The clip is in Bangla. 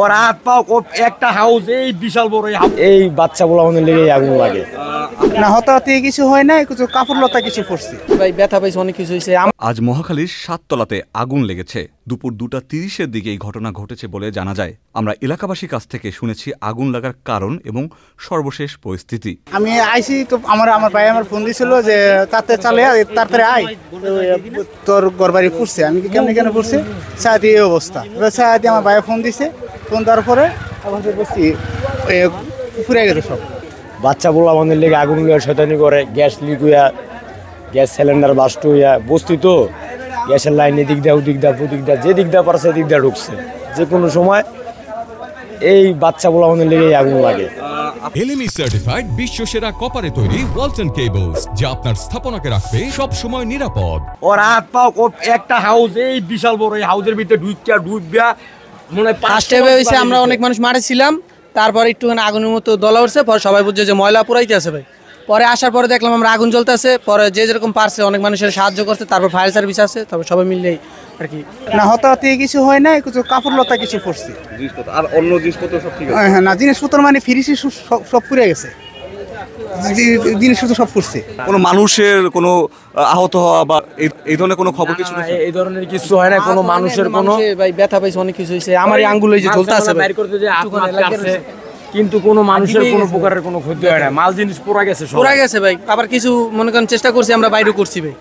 ওর হাত পাও একটা হাউস এই বিশাল বড় এই বাচ্চাগুলো আমাদের লেগে আগুন লাগে না, হতাহতি কিছু হয় না, কিছু কাপড় লতা কিছু পড়ছে ভাই, ব্যথা পাইছে, অনেক কিছু হয়েছে। আজ মহাখালীর ৭ তলাতে আগুন লেগেছে। দুপুর ২টা ৩০-এর দিকে এই ঘটনা ঘটেছে বলে জানা যায়। আমরা এলাকাবাসীর কাছ থেকে শুনেছি আগুন লাগার কারণ এবং সর্বশেষ পরিস্থিতি। আমি আইসি তো আমার ভাই আমার ফোন দিছিল যে তাতে চালে তাড়াতাড়ি আয়, তোর ঘরবাড়ি ফুটছে। আমি কি কেন ফুটছে, সাথে এই অবস্থা। সাথে আমার ভাই ফোন দিছে, ফোন দেওয়ার পরে আমাদের বসছি ফুরে গেছে সব। বাচ্চাগুলো আমাদের লেগে আগুন লিয়ে শয়তানি করে, গ্যাস লিক হইয়া, গ্যাস সিলিন্ডার বাস্ট হইয়া, বস্তি তো গ্যাসের লাইন এদিক দিয়ে ওদিক দিয়ে যে দিক দিয়ে পারছে এদিক দিয়ে ঢুকছে। যে কোনো সময় এই বাচ্চাগুলো আমাদের লেগে আগুন লাগে। এলএমই সার্টিফাইড বিশ্ব সেরা কপারে তৈরি ওয়ালটন কেবলস, যা আপনার স্থাপনাকে রাখবে সব সময় নিরাপদ। ওর হাত পাও একটা হাউস এই বিশাল বড় এই হাউসের ভিতরে ঢুকিয়া মনে হয় ফার্স্টে হয়েছে আমরা অনেক মানুষ মারেছিলাম, তারপর একটুখানি আগুনের মতো দলা উঠছে, পরে সবাই বুঝছে যে ময়লা পুরাইতে আছে ভাই। পরে আসার পরে দেখলাম আমরা আগুন জ্বলতে আছে, পরে যে যেরকম পারছে অনেক মানুষের সাহায্য করছে, তারপর ফায়ার সার্ভিস আছে, তারপর সবাই মিললেই আর কি। না, হতাহতি কিছু হয় না, কিছু কাপড় লতা কিছু পড়ছে। আর অন্য জিনিসপত্র সব ঠিক আছে? হ্যাঁ, না জিনিসপত্র মানে ফ্রিজে সব পুড়ে গেছে, জিনিসপত্র সব পড়ছে। কোনো মানুষের কোনো আহত হওয়া বা এই ধরনের কোনো খবর কিছু? এই ধরনের কিছু হয় না, কোনো মানুষের কোনো ভাই ব্যথা পাইছে, অনেক কিছু হয়েছে। আমার এই আঙ্গুল এই যে ঝুলতে আছে ভাই, কিন্তু কোনো মানুষের কোনো প্রকারের কোনো ক্ষতি হয় না। মাল জিনিস পুরা গেছে ভাই। আবার কিছু মনে করেন চেষ্টা করছি আমরা, বাইরে করছি ভাই।